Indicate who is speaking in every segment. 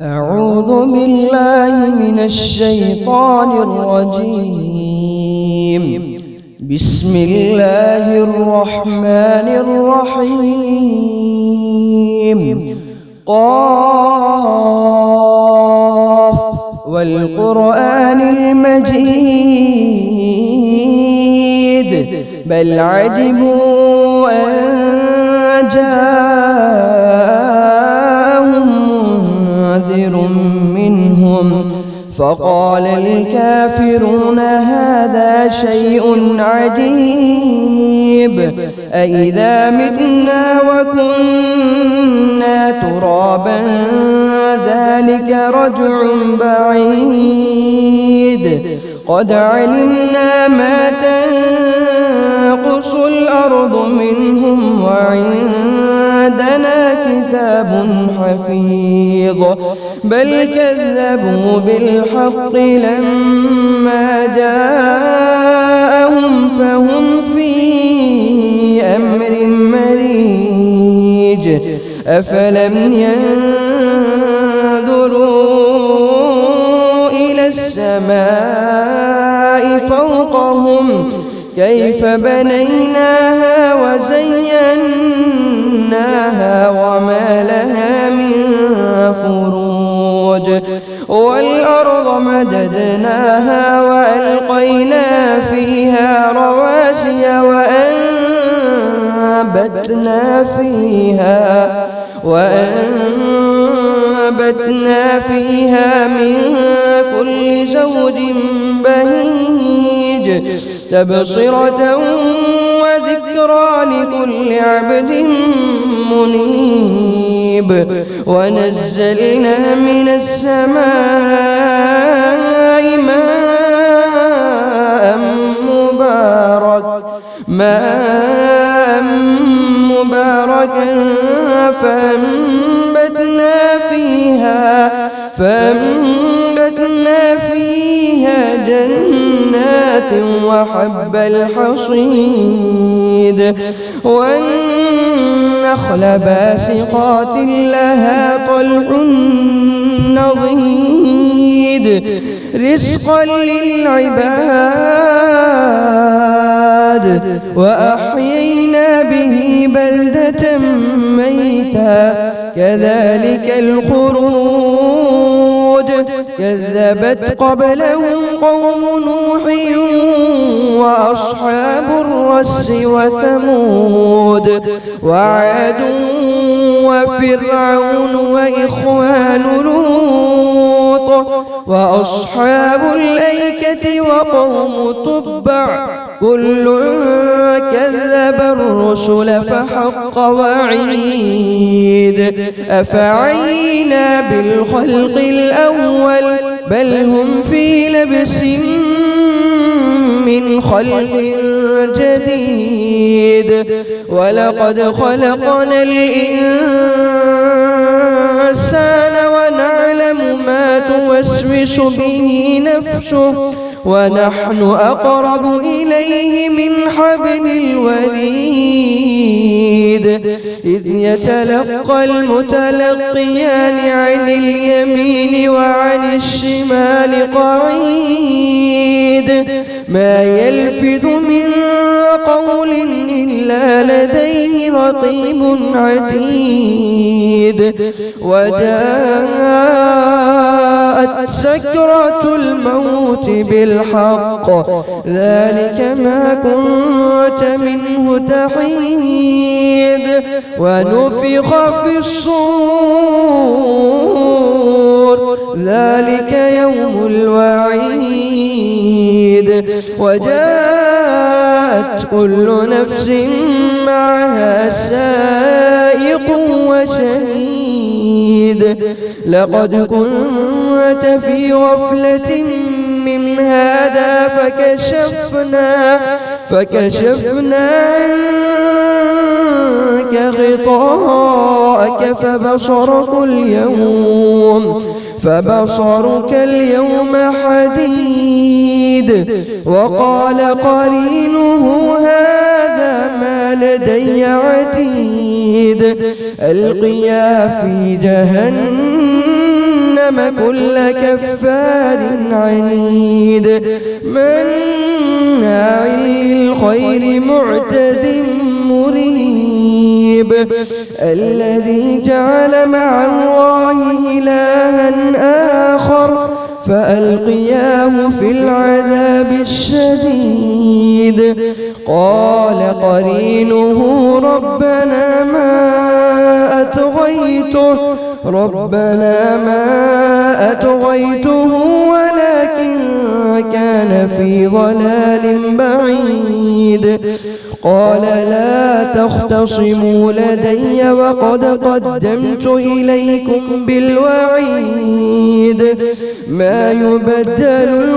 Speaker 1: أعوذ بالله من الشيطان الرجيم. بسم الله الرحمن الرحيم. قاف والقرآن المجيد بل عجبوا أن جاءهم منذر منهم فقال الكافرون هذا شيء عجيب أإذا متنا وكنا ترابا ذلك رجع بعيد قد علمنا ما تنقص الأرض منهم وعندنا كتاب حفيظ بل كذبوا بالحق لما جاءهم فهم في أمر مريج أفلم ينظروا إلى السماء فوقهم كيف بنيناها وزيناها وما لها من فروج والأرض مددناها وألقينا فيها رواسي وأنبتنا فيها من كل زوج بهيج تبصرة وذكرى لكل عبد منيب ونزلنا من السماء ماء مباركا فأنبتنا فيها جنات وحب الحصيد والنخل باسقات لها طلع نضيد رزقا للعباد وأحيينا به بلدة ميتا كذلك الخروج كذبت قبلهم قوم نوح وأصحاب الرس وثمود وعاد وفرعون وإخوان لوط وأصحاب الأيكة وقوم تبع كل كذب الرسل فحق وعيد أفعينا بالخلق الأول بل هم في لبس من خلق جديد ولقد خلقنا الإنسان ونعلم ما توسوس به نفسه ونحن أقرب إليه من حبل الوريد إذ يتلقى المتلقيان عن اليمين وعن الشمال قعيد ما يلفظ من قول إلا لديه رقيب عتيد وجاءت سكرة الموت بالحق ذلك ما كنت منه تحيد ونفخ في الصور ذلك يوم الوعيد وجاءت كل نفس معها سائق وشهيد لقد كنت في غفلة من هذا فكشفنا عنك غطاءك فبصرك اليوم حديد وقال قرينه هذا ما لدي عتيد ألقيا في جهنم كل كفار عنيد مناع للخير معتد مريب الذي جعل مع الله إلها آخر فألقياه في العذاب الشديد قال قرينه ربنا ما أطغيته ولكن كان في ضلال بعيد قال لا تختصموا لدي وقد قدمت إليكم بالوعيد ما يبدل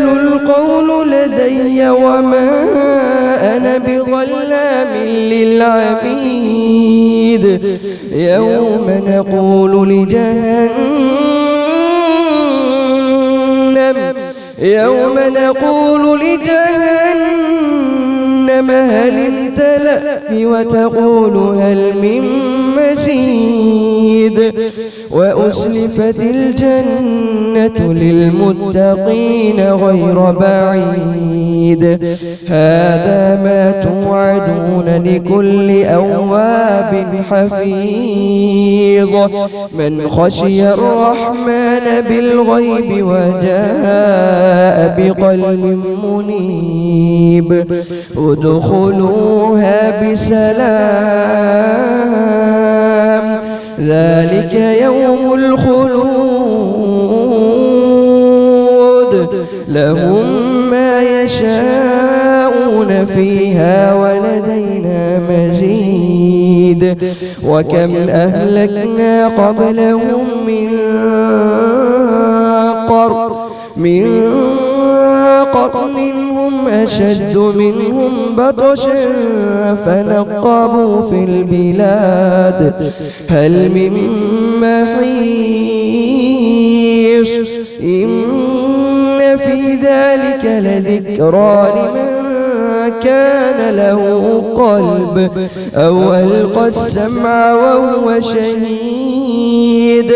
Speaker 1: القول لدي وما أنا بظلام للعبيد يوم نقول لجهنم هل امتلأت وتقول هل من مزيد وأزلفت الجنة للمتقين غير بعيد هذا ما توعدون لكل أواب حفيظ من خشي الرحمن بالغيب وجاء بقلب منيب ادخلوها بسلام ذلك يوم الخلود لهم ما يشاءون فيها ولدينا مزيد وكم أهلكنا قبلهم من قرن هم أشد منهم بطشا فنقبوا في البلاد هل من محيص إن في ذلك لذكرى لمن كان له قلب أو ألقى السمع وهو شهيد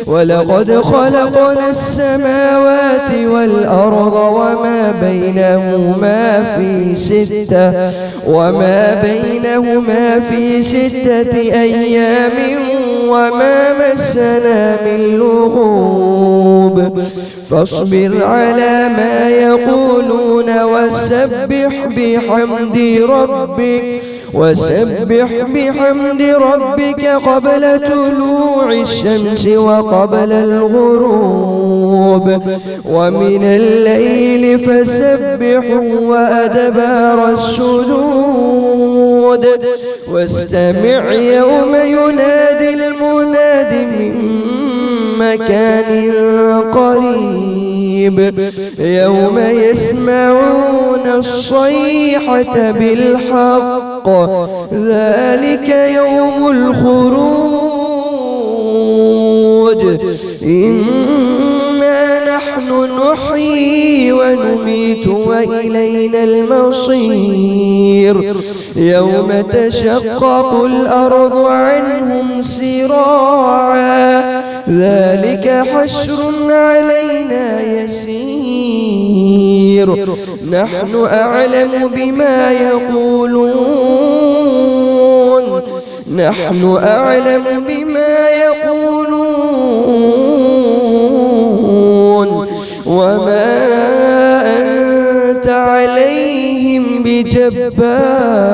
Speaker 1: ولقد خلقنا السماوات والأرض وما بينهما في ستة أيام وما مسنا من لغوب فاصبر على ما يقولون وسبح بحمد ربك قبل طلوع الشمس وقبل الغروب ومن الليل فسبحه وأدبار السجود واستمع يوم ينادي المناد من مكان قريب يوم يسمعون الصيحة بالحق ذلك يوم الخروج إنا نحن نحيي ونميت وإلينا المصير يوم تشقق الأرض عنهم سراعا ذلك حشر علينا يسير نحن أعلم بما يقولون وما أنت عليهم بجبار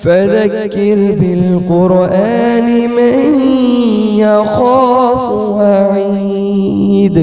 Speaker 1: فذكر بالقرآن من يخاف وعيد